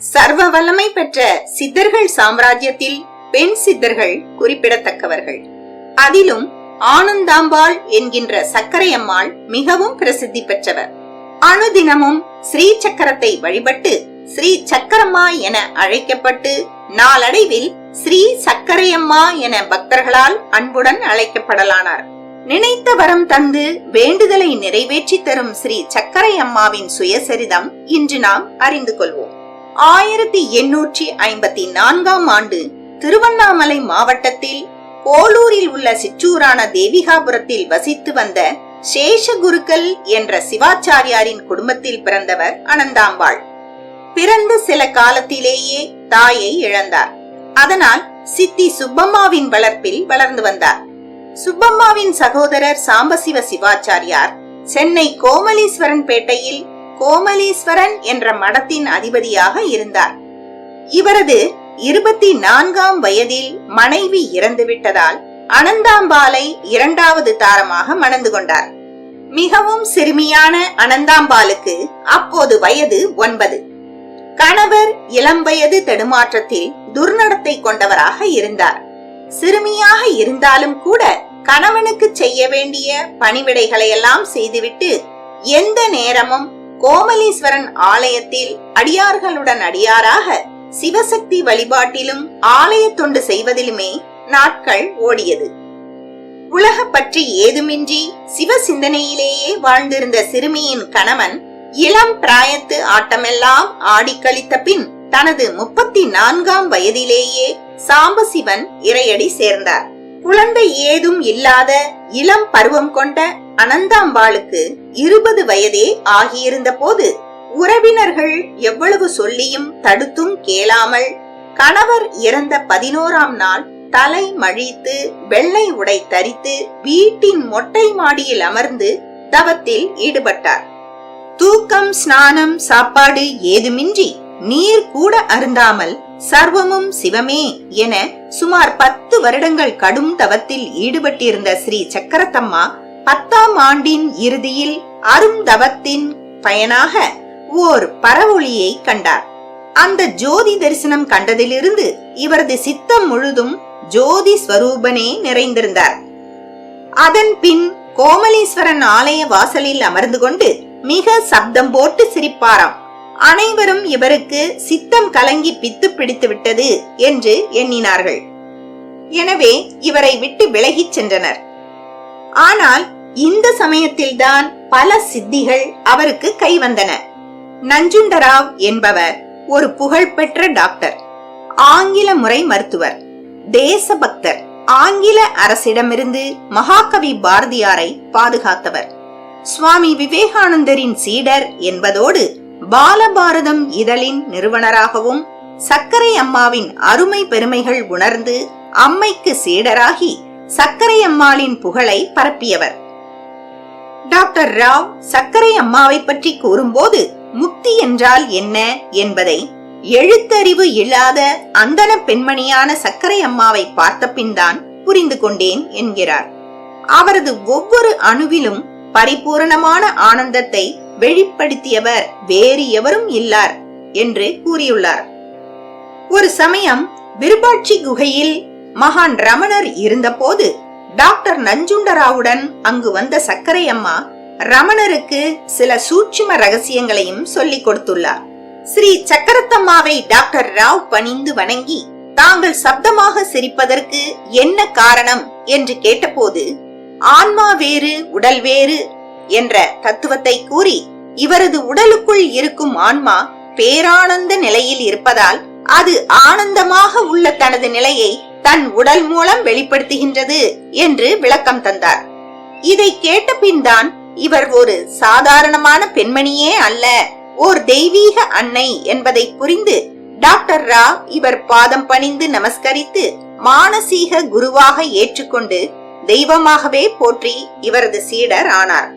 சர்வ வல்லமை பெற்ற சித்தர்கள் சாம்ராஜ்யத்தில் பெண் சித்தர்கள் குறிப்பிடத்தக்கவர்கள். அதிலும் ஆனந்தாம்பாள் என்கின்ற சக்கரையம்மாள் மிகவும் பிரசித்தி பெற்றவர். அனுதினமும் ஸ்ரீ சக்கரத்தை வழிபட்டு ஸ்ரீ சக்கரம்மா என அழைக்கப்பட்டு நாளடைவில் ஸ்ரீ சக்கரையம்மா என பக்தர்களால் அன்புடன் அழைக்கப்படலானார். நினைத்த வரம் தந்து வேண்டுதலை நிறைவேற்றி தரும் ஸ்ரீ சக்கரையம்மாவின் சுயசரிதம் இன்று நாம் அறிந்து கொள்வோம். 1854ஆம் ஆண்டு திருவண்ணாமலை மாவட்டத்தில் போலூரில் உள்ள சிற்றூரான தேவிகாபுரத்தில் வசித்து வந்த சேஷகுருக்கள் என்ற சிவாச்சாரியாரின் குடும்பத்தில் பிறந்தவர் அனந்தாம்பாள். பிறந்த சில காலத்திலேயே தாயை இழந்தார். அதனால் சித்தி சுப்பம்மாவின் வளர்ப்பில் வளர்ந்து வந்தார். சுப்பம்மாவின் சகோதரர் சாம்பசிவ சிவாச்சாரியார் சென்னை கோமலீஸ்வரன் பேட்டையில் கோமலீஸ்வரன் என்ற மடத்தின் அதிபதியாக இருந்தார். இவரது 24ஆம் வயதில் மனைவி இறந்துவிட்டதால் அனந்தாம்பாளை இரண்டாவது தாரமாக மணந்து கொண்டார். மிகவும் சிறுமியான அனந்தாம்பாளுக்கு அப்போது வயது 9. கணவர் இளம் வயது தடுமாற்றத்தில் துர்நடத்தை கொண்டவராக இருந்தார். சிறுமியாக இருந்தாலும் கூட கணவனுக்கு செய்ய வேண்டிய பணிவிடைகளை எல்லாம் செய்துவிட்டு எந்த நேரமும் கோமலீஸ்வரன் ஆலயத்தில் அடியார்களுடன் அடியாராக சிவசக்தி வழிபாட்டிலும் ஆலய தொண்டு செய்வதிலுமே நாட்கள் ஓடியது. உலக பற்றி ஏதுமின்றி சிவ சிந்தனையிலேயே வாழ்ந்திருந்த சிறுமியின் கணவன் இளம் பிராயத்து ஆட்டமெல்லாம் ஆடி கழித்த பின் தனது 34ஆம் வயதிலேயே சாம்பசிவன் இறையடி சேர்ந்தார். குழந்தை ஏதும் இல்லாத இளம் பருவம் கொண்ட அனந்தாம்பாளுக்கு 20 வயதே ஆகியிருந்த போது உறவினர்கள் எவ்வளவு சொல்லியும் தடுத்தும் கேளாமல் கணவர் இறந்த 11ஆம் நாள் தலை மழித்து வெள்ளை உடை தரித்து வீட்டின் மொட்டை மாடியில் அமர்ந்து தவத்தில் ஈடுபட்டார். தூக்கம், ஸ்நானம், சாப்பாடு ஏதுமின்றி நீர் கூட அருந்தாமல் சர்வமும் சிவமே என சுமார் 10 வருடங்கள் கடும் தவத்தில் ஈடுபட்டிருந்த ஸ்ரீ சக்கரத்தம்மா 10ஆம் ஆண்டின் இறுதியில் அரும் தவத்தின் பயனாக ஓர் பரவொளியை கண்டார். அந்த ஜோதி தரிசனம் கண்டதிலிருந்து இவரது சித்தம் முழுதும் ஜோதி ஸ்வரூபனே நிறைந்திருந்தார். அதன் பின் கோமலீஸ்வரன் ஆலய வாசலில் அமர்ந்து கொண்டு மிக சப்தம் போட்டு சிரிப்பாராம். அனைவரும் இவருக்கு சித்தம் கலங்கி பித்து பிடித்து விட்டது என்று எண்ணினார்கள். எனவே இவரை விட்டு விலகிச் சென்றனர். ஆனால் இந்த சமயத்தில்தான் பல சித்திகள் அவருக்கு கைவந்தன. நஞ்சுண்டராவ் என்பவர் ஒரு புகழ்பெற்ற டாக்டர், ஆங்கில முறை மருத்துவர், தேசபக்தர், ஆங்கில அரசிடமிருந்து மகாகவி பாரதியாரை பாதுகாத்தவர், சுவாமி விவேகானந்தரின் சீடர் என்பதோடு பாலபாரதம் இதழின் நிறுவனராகவும் சர்க்கரை அம்மாவின் அருமை பெருமைகள் உணர்ந்து அம்மைக்கு சீடராகி சர்க்கரை அம்மாளின் புகழை பரப்பியவர். டாக்டர் ராவ் சர்க்கரை அம்மாவை பற்றி கூறும்போது முக்தி என்றால் என்ன என்பதை எழுத்தறிவு இல்லாத அந்தன பெண்மணியான சர்க்கரை அம்மாவை பார்த்த பின் தான் புரிந்து கொண்டேன் என்கிறார். அவரது ஒவ்வொரு அணுவிலும் பரிபூரணமான ஆனந்தத்தை வெளிப்படுத்தியவர் வேறு எவரும் இல்லார் என்று கூறியுள்ளார். ஒரு சமயம் விருபாட்சி குகையில் மகான் ரமணர் இருந்தபோது டாக்டர் நஞ்சுண்டராவுடன் அங்கு வந்த சர்க்கரை அம்மா ரமணருக்கு சில சூட்சும ரகசியங்களையும் சொல்லிக் கொடுத்துள்ளார். ஸ்ரீ சக்கரத்தம்மாவை டாக்டர் ராவ் பணிந்து வணங்கி தாங்கள் சப்தமாக சிரிப்பதற்கு என்ன காரணம் என்று கேட்டபோது ஆன்மா வேறு உடல் வேறு என்ற தத்துவத்தை கூறி இவரது உடலுக்குள் இருக்கும் ஆன்மா பேரானந்த நிலையில் இருப்பதால் அது ஆனந்தமாக உள்ள தனது நிலையை தன் உடல் மூலம் வெளிப்படுத்துகின்றது என்று விளக்கம் தந்தார். இதை கேட்ட பின் தான் இவர் ஒரு சாதாரணமான பெண்மணியே அல்ல, ஓர் தெய்வீக அன்னை என்பதை புரிந்து டாக்டர் ரா இவர் பாதம் பணிந்து நமஸ்கரித்து மானசீக குருவாக ஏற்றுக்கொண்டு தெய்வமாகவே போற்றி இவரது சீடர் ஆனார்.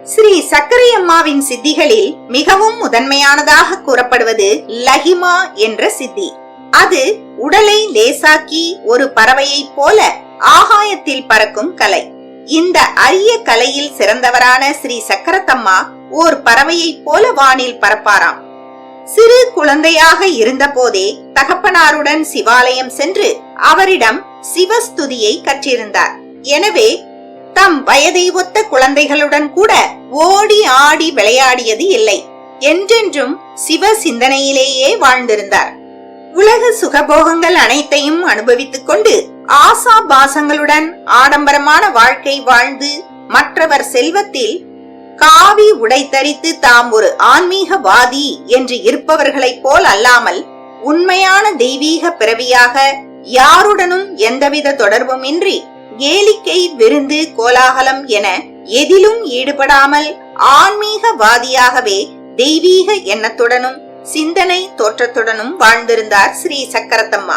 ஸ்ரீ சர்க்கரை அம்மாவின் சித்திகளில் மிகவும் முதன்மையானதாக கூறப்படுவது லஹிமா என்ற சித்தி. அது உடலை லேசாக்கி ஒரு பறவையை போல ஆகாயத்தில் பறக்கும் கலை. இந்த அரிய கலையில் சிறந்தவரான ஸ்ரீ சக்கரத்தம்மா ஓர் பறவையை போல வானில் பறப்பாராம். சிறு குழந்தையாக இருந்த போதே தகப்பனாருடன் சிவாலயம் சென்று அவரிடம் சிவஸ்துதியை கற்றிருந்தார். எனவே தம் வயதை ஒத்த குழந்தைகளுடன் கூட ஓடி ஆடி விளையாடியது இல்லை. என்றென்றும் சிவ சிந்தனையிலேயே வாழ்ந்திருந்தார். உலக சுகபோகங்கள் அனைத்தையும் அனுபவித்துக் கொண்டு ஆசா பாசங்களுடன் ஆடம்பரமான வாழ்க்கை வாழ்ந்து மற்றவர் செல்வத்தில் காவி உடை தரித்து தாம் ஒரு ஆன்மீகவாதி என்று இருப்பவர்களைப் போல் அல்லாமல் உண்மையான தெய்வீக பிறவியாக யாருடனும் எந்தவித தொடர்பும் இன்றி கேளிக்கை, விருந்து, கோலாகலம் என எதிலும் ஈடுபடாமல் ஆன்மீகவாதியாகவே தெய்வீக எண்ணத்துடனும் சிந்தனை தோற்றத்துடனும் வாழ்ந்திருந்தார் ஸ்ரீ சக்கரத்தம்மா.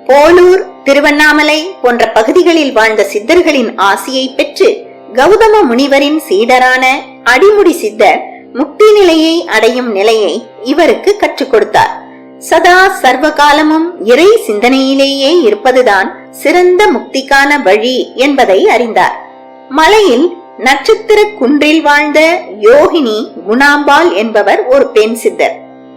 போலூர், திருவண்ணாமலை போன்ற பகுதிகளில் வாழ்ந்த சித்தர்களின் ஆசியை பெற்று கௌதம முனிவரின் சீடரான அடிமுடி சித்தர் முக்தி நிலையை அடையும் நிலையை இவருக்கு கற்றுக் கொடுத்தார். சதா சர்வ காலமும் இறை சிந்தனையிலேயே இருப்பதுதான் சிறந்த முக்திக்கான வழி என்பதை அறிந்தார். மலையில் நட்சத்திர குன்றில் வாழ்ந்த யோகினி குணாம்பாள் என்பவர் ஒரு பெண் சித்தர்.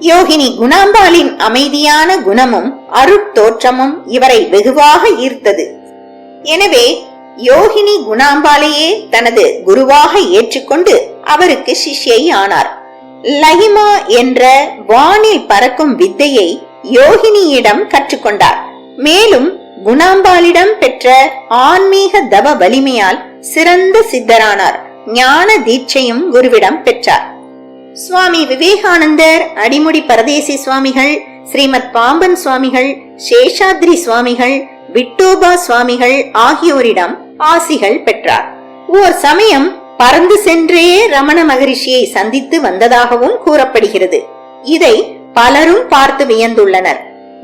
யோகினி குணாம்பாளின் அமைதியான குணமும் அருட்தோற்றமும் இவரை வெகுவாக ஈர்த்தது. எனவே யோகினி குணாம்பாளையே தனது குருவாக ஏற்றுக்கொண்டு அவருக்கு சிஷ்யை ஆனார். லஹிமா என்ற வானில் பறக்கும் வித்தையை யோகினியிடம் கற்றுக்கொண்டார். மேலும் குணாம்பாளிடம் பெற்ற ஆன்மீக தவ வலிமையால் சிறந்த சித்தரானார். ஞான தீட்சையும் குருவிடம் பெற்றார். சுவாமி விவேகானந்தர், அடிமுடி பரதேசி சுவாமிகள், ஸ்ரீமத் பாம்பன் சுவாமிகள், சேஷாத்ரி சுவாமிகள், விட்டோபா சுவாமிகள் ஆகியோரிடம் ஆசிகள் பெற்றார். ஓர் சமயம் பறந்து சென்றே ரமண மகரிஷியை சந்தித்து வந்ததாகவும் கூறப்படுகிறது. இதை பலரும் பார்த்து வியந்துள்ளனர்.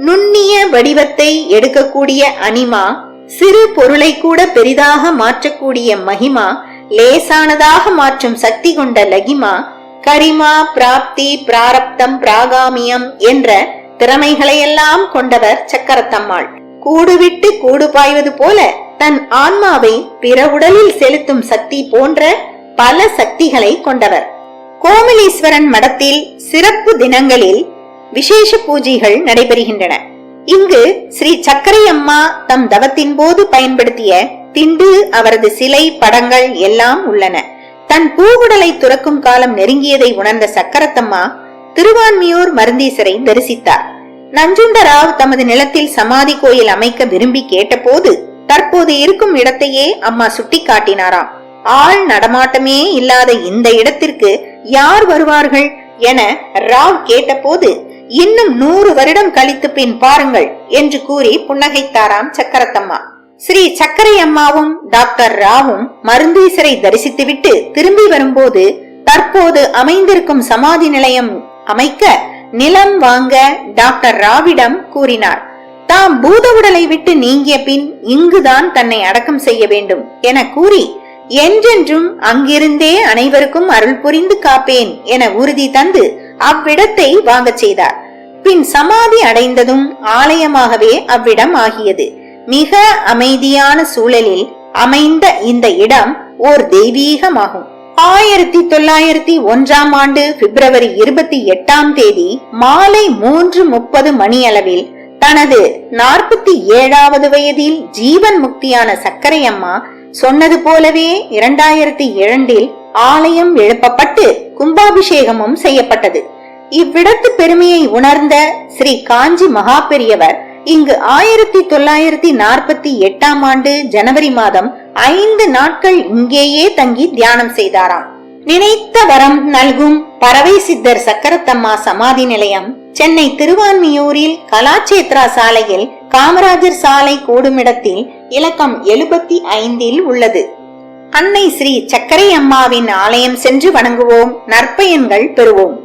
நுண்ணிய வடிவத்தை எடுக்கக்கூடிய அனிமா, சிறு பொருளை கூட பெரிதாக மாற்றக்கூடிய மகிமா, லேசானதாக மாற்றும் சக்தி கொண்ட லகிமா, கரிமா, பிராப்தி, பிராரப்தம், பிராகாமியம் என்ற திறமைகளையெல்லாம் கொண்டவர் சக்கரத்தம்மாள். கூடுவிட்டு கூடு பாய்வது போல தன் ஆன்மாவை பிற உடலில் செலுத்தும் சக்தி போன்ற பல சக்திகளை கொண்டவர். கோமலீஸ்வரன் மடத்தில் சிறப்பு தினங்களில் விசேஷ பூஜைகள் நடைபெறுகின்றன. இங்கு ஸ்ரீ சக்கரையம்மா தம் தவத்தின் போது பயன்படுத்திய திண்டு, அவரது சிலை, படங்கள் எல்லாம் உள்ளன. தன் பூவுடலை துறக்கும் காலம் நெருங்கியதை உணர்ந்த சக்கரத்தம்மா திருவான்மியூர் மருந்தீசரை தரிசித்தார். நஞ்சுண்டராவ் தமது நிலத்தில் சமாதி கோயில் அமைக்க விரும்பி கேட்டபோது தற்போது இருக்கும் இடத்தையே அம்மா சுட்டி காட்டினாராம். ஆள் நடமாட்டமே இல்லாத இந்த இடத்திற்கு யார் வருவார்கள் என ராவ் கேட்டபோது, இன்னும் 100 வருடம் கழித்து பின் பாருங்கள் என்று கூறி புன்னகைத்தாராம் சக்கரத்தம்மா. ஸ்ரீ சக்கரை அம்மாவும் டாக்டர் ராவும் மருந்தீசரை தரிசித்துவிட்டு திரும்பி வரும்போது தற்போது அமைந்திருக்கும் சமாதி நிலையம் அமைக்க நிலம் வாங்க டாக்டர் ராவிடம் கூறினார். தாம் பூத உடலை விட்டு நீங்கிய பின் இங்குதான் தன்னை அடக்கம் செய்ய வேண்டும் என கூறி, என்றென்றும் அங்கிருந்தே அனைவருக்கும் அருள் புரிந்து காப்பேன் என உறுதி தந்து அவ்விடத்தை வாங்க செய்தார். பின் சமாதி அடைந்ததும் ஆலயமாகவே அவ்விடம் ஆகியது. மிக அமைதியான சூழலில் அமைந்த இந்த இடம் ஓர் தெய்வீகமாகும். 1901ஆம் ஆண்டு பிப்ரவரி 28ஆம் தேதி மாலை 3:30 மணி அளவில் தனது 47வது வயதில் ஜீவன் முக்தியான சக்கரையம்மா சொன்னது போலவே 2002இல் ஆலயம் எழுப்பப்பட்டு கும்பாபிஷேகமும் செய்யப்பட்டது. இவ்விடத்து பெருமையை உணர்ந்த ஸ்ரீ காஞ்சி மகா பெரியவர் இங்கு 1948ஆம் ஆண்டு ஜனவரி மாதம் 5 நாட்கள் இங்கேயே தங்கி தியானம் செய்தாராம். நினைத்த வரம் நல்கும் பறவை சித்தர் சக்கரத்தம்மா சமாதி நிலையம் சென்னை திருவான்மியூரில் கலாச்சேத்ரா சாலையில் காமராஜர் சாலை கூடுமிடத்தில் இலக்கம் 75இல் உள்ளது. அன்னை ஸ்ரீ சக்கரை அம்மாவின் ஆலயம் சென்று வணங்குவோம், நற்பயன்கள் பெறுவோம்.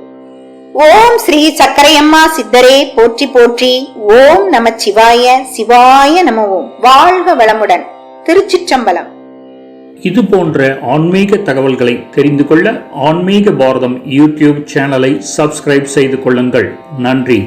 ஓம் ஸ்ரீ சக்கரையம்மா சித்தரே போற்றி போற்றி. ஓம் நம சிவாய, சிவாய நமவோம். வாழ்க வளமுடன். திருச்சிற்றம்பலம். இது போன்ற ஆன்மீக தகவல்களை தெரிந்து கொள்ள ஆன்மீக பாரதம் யூடியூப் சேனலை சப்ஸ்கிரைப் செய்து கொள்ளுங்கள். நன்றி.